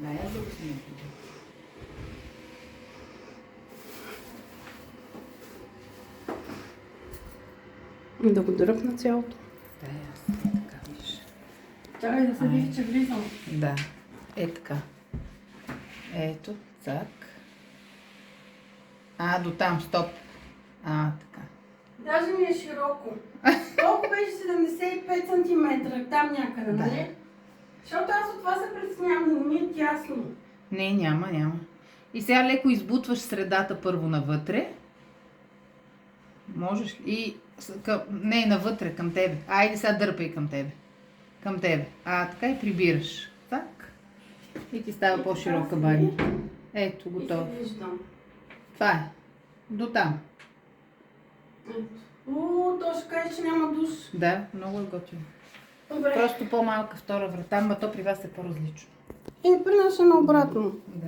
Да, аз друго съм необходимо. Да го дръпна цялото. Да, аз така виж. Чакай да се види, че влизам. Да, е така. Ето, цак. До там, стоп. Така. Даже ми е широко. Колко беше 75 см, там някъде, Да. нали? Защото аз от това се притеснявам, но ми е тясно. Не, няма. И сега леко избутваш средата първо навътре. Можеш ли? И не, навътре, към тебе. Айде сега дърпай към тебе. Към тебе. Така и прибираш. Так. И ти става по-широка баня. Ето, готово. И се виждам. Това е. До там. Ето. То ще каже, че няма душ. Да, много е готино. Добре. Просто по-малка втора врата, но то при вас е по-различно. И при нас е наобратно. Да.